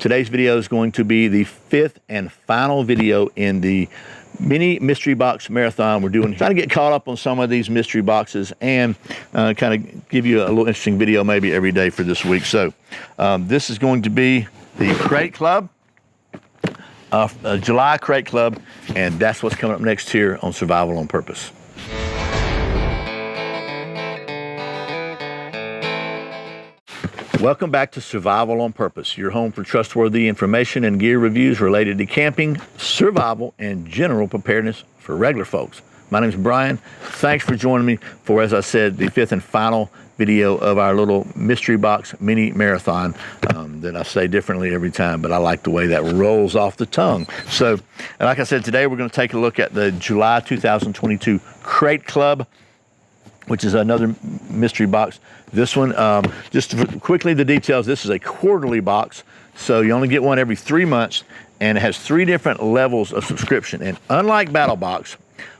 Today's video is going to be the 5th and final video in the mini mystery box marathon we're doing. Trying to get caught up on some of these mystery boxes and kind of give you a little interesting video maybe every day for this week. So this is going to be the Crate Club, July Crate Club, and that's what's coming up next here on Survival on Purpose. Welcome back to Survival on Purpose, your home for trustworthy information and gear reviews related to camping, survival, and general preparedness for regular folks. My name is Brian. Thanks for joining me for, as I said, the 5th and final video of our little mystery box mini marathon that I say differently every time, but I like the way that rolls off the tongue. So, like I said, today we're going to take a look at the July 2022 Crate Club, which is another mystery box. This one, just quickly the details, this is a quarterly box, so you only get one every 3 months, and it has 3 different levels of subscription. And unlike Battle Box,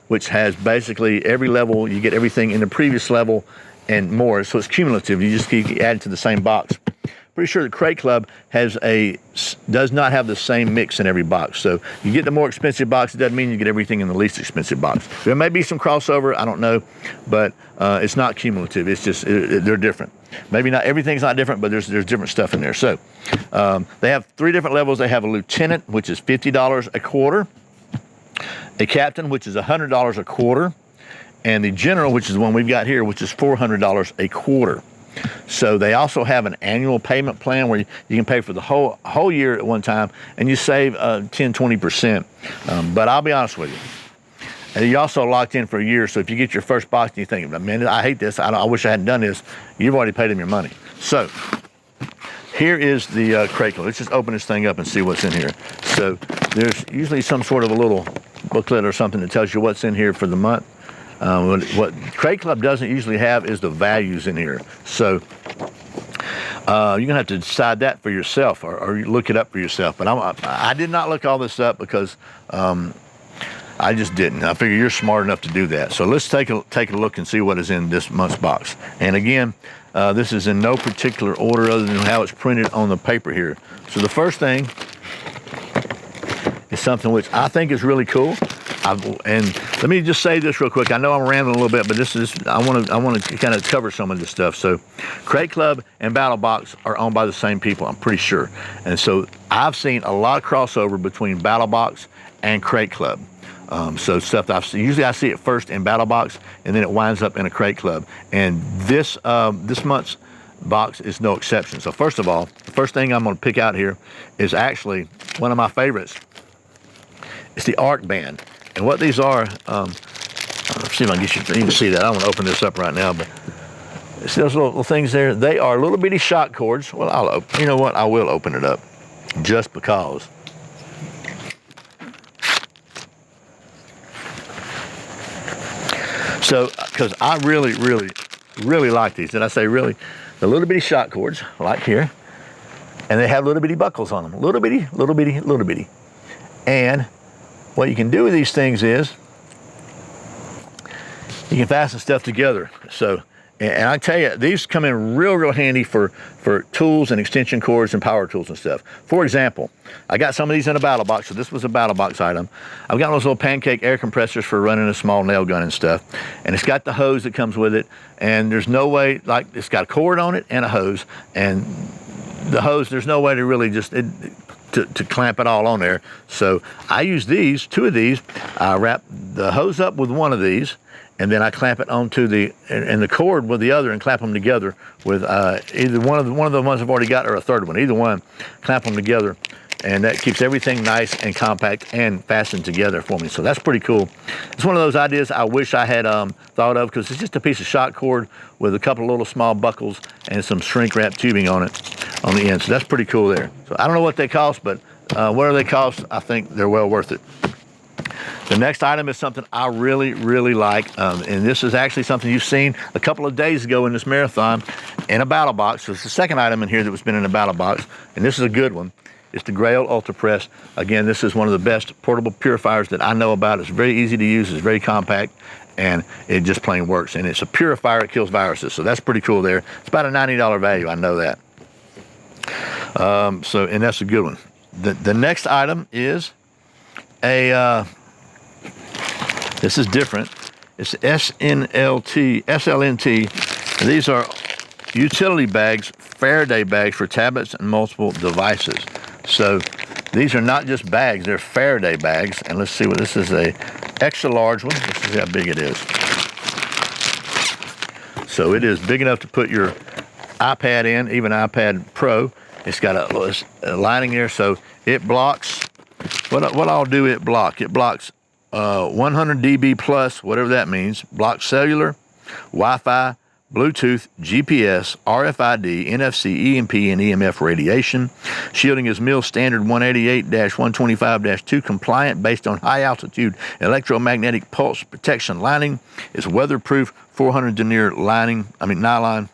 which has basically every level, you get everything in the previous level and more, so it's cumulative, you just keep adding to the same box. Pretty sure the Crate Club does not have the same mix in every box. So you get the more expensive box, it doesn't mean you get everything in the least expensive box. There may be some crossover, I don't know, but it's not cumulative. It's just, they're different. Maybe not everything's not different, but there's different stuff in there. So they have 3 different levels. They have a lieutenant, which is $50 a quarter, a captain, which is $100 a quarter, and the general, which is the one we've got here, which is $400 a quarter. So they also have an annual payment plan where you can pay for the whole year at one time, and you save 10-20%. But I'll be honest with you, and you're also locked in for a year. So if you get your first box and you think, man, I hate this, I wish I hadn't done this, you've already paid them your money. So here is the Crate Club. Let's just open this thing up and see what's in here. So there's usually some sort of a little booklet or something that tells you what's in here for the month. What Crate Club doesn't usually have is the values in here. So you're going to have to decide that for yourself or look it up for yourself. But I did not look all this up because I just didn't. I figure you're smart enough to do that. So let's take a look and see what is in this month's box. And again, this is in no particular order other than how it's printed on the paper here. So the first thing is something which I think is really cool. And let me just say this real quick. I know I'm rambling a little bit, but this is I want to kind of cover some of this stuff. So Crate Club and Battle Box are owned by the same people, I'm pretty sure. And so I've seen a lot of crossover between Battle Box and Crate Club. So stuff that usually I see it first in Battle Box, and then it winds up in a Crate Club. And this month's box is no exception. So first of all, the first thing I'm going to pick out here is actually one of my favorites. It's the Arc Band. And what these are, let's see if I can get you to see that. I don't want to open this up right now, but see those little things there? They are little bitty shock cords. Well, you know what? I will open it up just because. So, because I really, really, really like these. Did I say really? The little bitty shock cords, like here, and they have little bitty buckles on them. Little bitty, little bitty, little bitty. And what you can do with these things is you can fasten stuff together. So, and I tell you, these come in real handy for tools and extension cords and power tools and stuff. For example, I got some of these in a Battle Box, so this was a Battle Box item. I've got those little pancake air compressors for running a small nail gun and stuff. And it's got the hose that comes with it, and there's no way, like, it's got a cord on it and a hose, and the hose, there's no way to really just to clamp it all on there. So I use these, 2 of these. I wrap the hose up with one of these, and then I clamp it onto the cord with the other and clamp them together with either one of the ones I've already got or a third one. Either one, clamp them together, and that keeps everything nice and compact and fastened together for me. So that's pretty cool. It's one of those ideas I wish I had thought of, because it's just a piece of shock cord with a couple of little small buckles and some shrink wrap tubing on it on the end. So that's pretty cool there. So I don't know what they cost, but whatever they cost, I think they're well worth it. The next item is something I really, really like, and this is actually something you've seen a couple of days ago in this marathon in a Battle Box. So it's the second item in here that was been in a Battle Box, and this is a good one. It's the Grail Ultra Press. Again, this is one of the best portable purifiers that I know about. It's very easy to use, it's very compact, and it just plain works. And it's a purifier, it kills viruses, so that's pretty cool there. It's about a $90 value, I know that. And that's a good one. The next item is a, this is different. It's SLNT. These are utility bags, Faraday bags for tablets and multiple devices. So these are not just bags, they're Faraday bags. And let's see what this is, a extra large one. Let's see how big it is. So it is big enough to put your iPad in, even iPad Pro. It's got a lining there, so it blocks, what I'll do, it blocks 100 dB plus, whatever that means, blocks cellular, Wi-Fi, Bluetooth, GPS, RFID, NFC, EMP, and EMF radiation. Shielding is MIL standard 188-125-2 compliant based on high altitude electromagnetic pulse protection lining. It's weatherproof 400 denier nylon.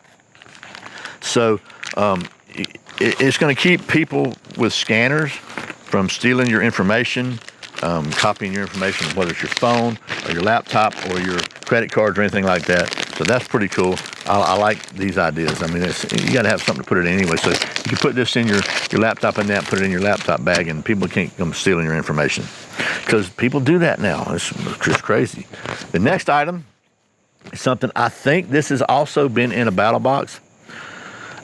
So it's going to keep people with scanners from stealing your information, copying your information, whether it's your phone or your laptop or your credit cards or anything like that. So that's pretty cool. I like these ideas. I mean, you got to have something to put it in anyway. So you can put this in your laptop and that, put it in your laptop bag, and people can't come stealing your information, because people do that now. It's just crazy. The next item is something, I think this has also been in a battle box.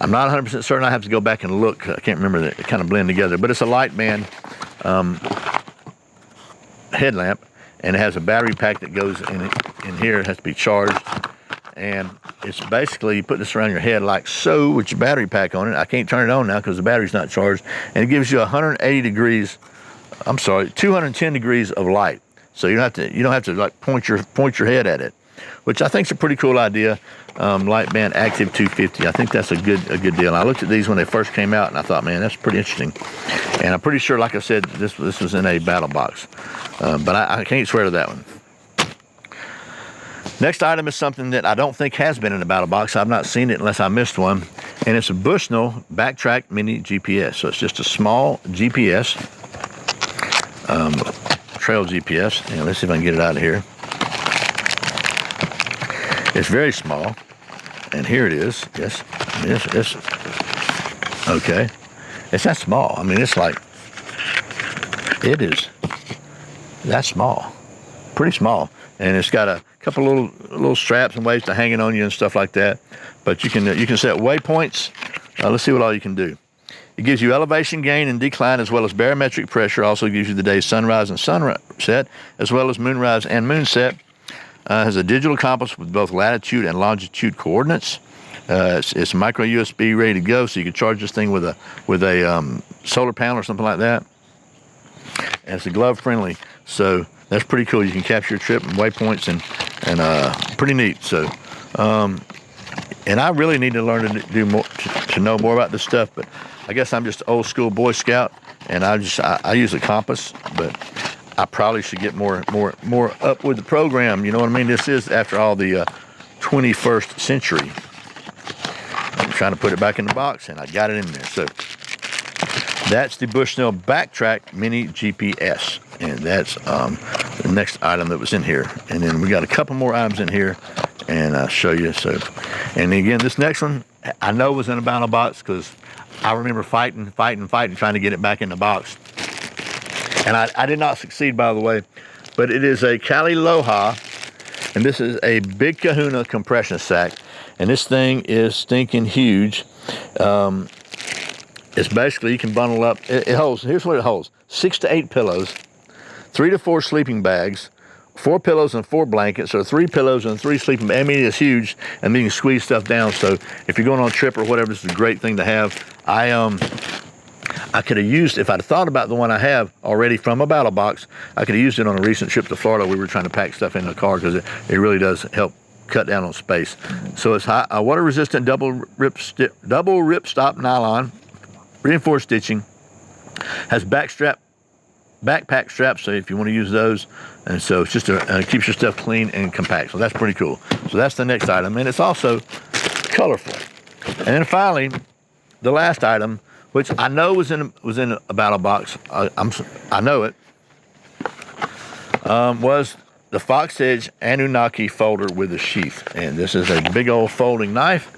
I'm not 100% certain. I have to go back and look. I can't remember that. It kind of blend together, but it's a light band headlamp, and it has a battery pack that goes in here. It has to be charged, and it's basically, you put this around your head like so with your battery pack on it. I can't turn it on now because the battery's not charged, and it gives you 210 degrees of light. So you don't have to like point your head at it, which I think is a pretty cool idea. Light band Active 250. I think that's a good deal. And I looked at these when they first came out, and I thought, man, that's pretty interesting. And I'm pretty sure, like I said, this was in a battle box, but I can't swear to that one. Next item is something that I don't think has been in a battle box. I've not seen it unless I missed one, and it's a Bushnell Backtrack Mini GPS. So it's just a small GPS, trail GPS. And let's see if I can get it out of here. It's very small, and here it is. Yes, okay. It's that small. I mean, it's like, it is that small, pretty small, and it's got a couple little straps and ways to hang it on you and stuff like that. But you can set waypoints. Let's see what all you can do. It gives you elevation gain and decline, as well as barometric pressure. Also gives you the day's sunrise and sunset, as well as moonrise and moonset. Has a digital compass with both latitude and longitude coordinates. It's micro USB ready to go, so you can charge this thing with a solar panel or something like that. And it's a glove friendly, so that's pretty cool. You can capture your trip and waypoints, and pretty neat. So, and I really need to learn to do more, to know more about this stuff. But I guess I'm just old school Boy Scout, and I use a compass, but I probably should get more up with the program. You know what I mean? This is, after all, the 21st century. I'm trying to put it back in the box, and I got it in there. So that's the Bushnell Backtrack Mini GPS, and that's the next item that was in here. And then we got a couple more items in here, and I'll show you. So, and again, this next one I know was in a battle box, because I remember fighting, trying to get it back in the box. And I did not succeed, by the way, but it is a Cali Loha, and this is a Big Kahuna compression sack, and this thing is stinking huge. It's basically, you can bundle up, it holds, here's what it holds: 6 to 8 pillows, 3 to 4 sleeping bags, 4 pillows and 4 blankets, or 3 pillows and 3 sleeping bags. I mean, it's huge, and then you can squeeze stuff down. So if you're going on a trip or whatever, this is a great thing to have. I could have used, if I'd thought about the one I have already from a battle box, I could have used it on a recent trip to Florida. We were trying to pack stuff in the car, because it really does help cut down on space. So it's high, water-resistant double rip stop nylon, reinforced stitching, has backpack straps, so if you want to use those. And so it's just keeps your stuff clean and compact. So that's pretty cool. So that's the next item, and it's also colorful. And then finally, the last item, which I know was in a battle box, I know it, was the Fox Edge Anunnaki folder with a sheath. And this is a big old folding knife,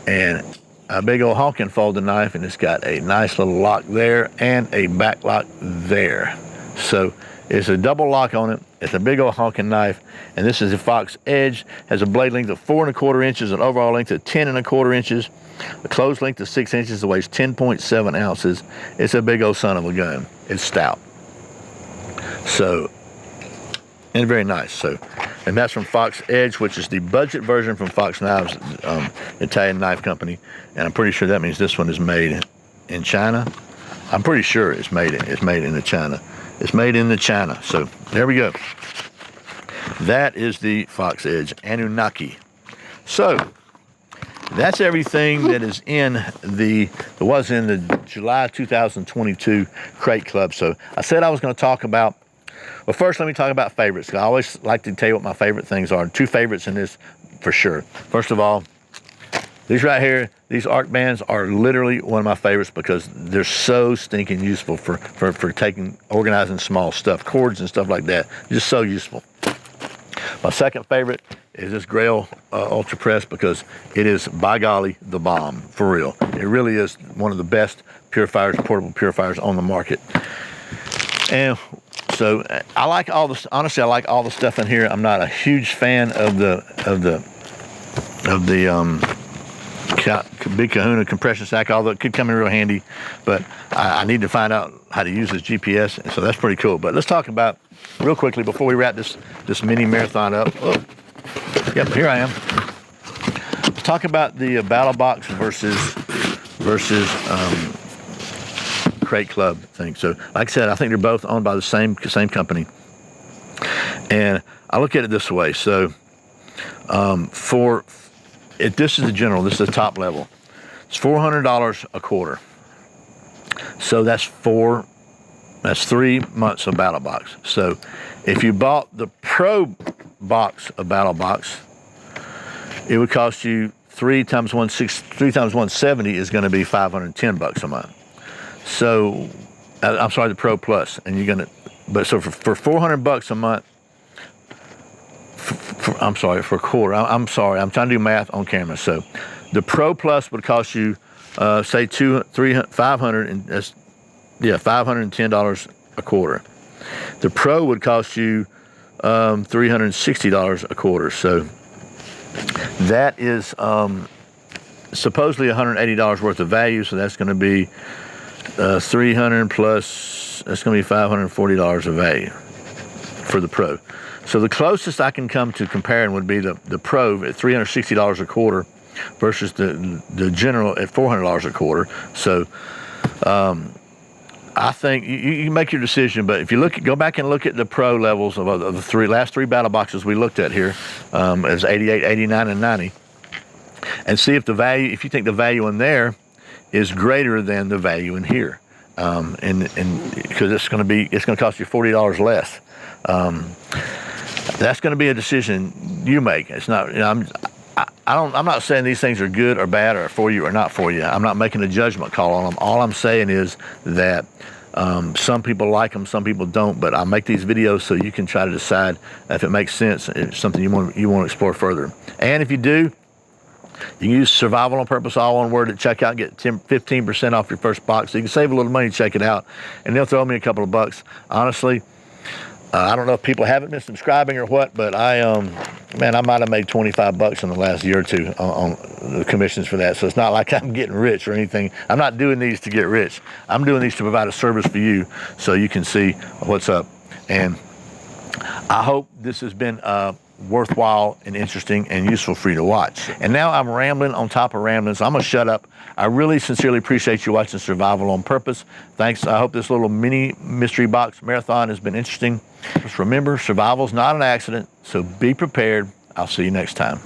and a big old honking folding knife, and it's got a nice little lock there and a back lock there. So it's a double lock on it. It's a big old honking knife, and this is a Fox Edge. Has a blade length of 4¼ inches, an overall length of 10¼ inches, a closed length of 6 inches. It weighs 10.7 ounces. It's a big old son of a gun. It's stout. So, and very nice. So, and that's from Fox Edge, which is the budget version from Fox Knives, Italian knife company. And I'm pretty sure that means this one is made in China. I'm pretty sure it's made in China. It's made in China. So there we go. That is the Fox Edge Anunnaki. So that's everything that is in the July 2022 Crate Club. So I said I was going to talk about. Well, first, let me talk about favorites. I always like to tell you what my favorite things are. 2 favorites in this for sure. First of all, these right here, these arc bands are literally one of my favorites because they're so stinking useful for organizing small stuff, cords and stuff like that. Just so useful. My second favorite is this Grail Ultra Press because it is, by golly, the bomb, for real. It really is one of the best purifiers, portable purifiers on the market. And so I like all this. Honestly, I like all the stuff in here. I'm not a huge fan of the Big Kahuna compression sack, although it could come in real handy. But I need to find out how to use this GPS, and so that's pretty cool. But let's talk about real quickly before we wrap this mini marathon up. Oh, yep, here I am. Let's talk about the Battle Box versus Crate Club thing. So like I said, I think they're both owned by the same company, and I look at it this way. So this is the general, this is the top level. It's $400 a quarter. So that's 3 months of Battle Box. So if you bought the Pro box of Battle Box, it would cost you 3 times 170 is going to be $510 a month. So I'm sorry, the Pro Plus, and you're going to, but so for $400 a month, I'm sorry, for a quarter. I'm sorry, I'm trying to do math on camera. So the Pro Plus would cost you, say $510 a quarter. The Pro would cost you $360 a quarter. So that is supposedly $180 worth of value. So that's going to be 300 plus. That's going to be $540 of value for the Pro. So the closest I can come to comparing would be the Pro at $360 a quarter versus the General at $400 a quarter. So I think you make your decision, but if you go back and look at the Pro levels of the last three battle boxes we looked at here, as 88, 89, and 90, and see if you think the value in there is greater than the value in here, and because it's going to cost you $40 less. That's going to be a decision you make. It's not, I'm not saying these things are good or bad or for you or not for you. I'm not making a judgment call on them. All I'm saying is that some people like them, some people don't. But I make these videos so you can try to decide if it makes sense, if it's something you want to explore further. And if you do, you can use Survival on Purpose, all one word, at checkout, get 15% off your first box. So you can save a little money, check it out, and they'll throw me a couple of bucks. Honestly, I don't know if people haven't been subscribing or what, but I might have made $25 in the last year or two on the commissions for that. So it's not like I'm getting rich or anything. I'm not doing these to get rich. I'm doing these to provide a service for you so you can see what's up. And I hope this has been worthwhile and interesting and useful for you to watch. And now I'm rambling on top of rambling, so I'm going to shut up. I really sincerely appreciate you watching Survival on Purpose. Thanks. I hope this little mini mystery box marathon has been interesting. Just remember, survival's not an accident, so be prepared. I'll see you next time.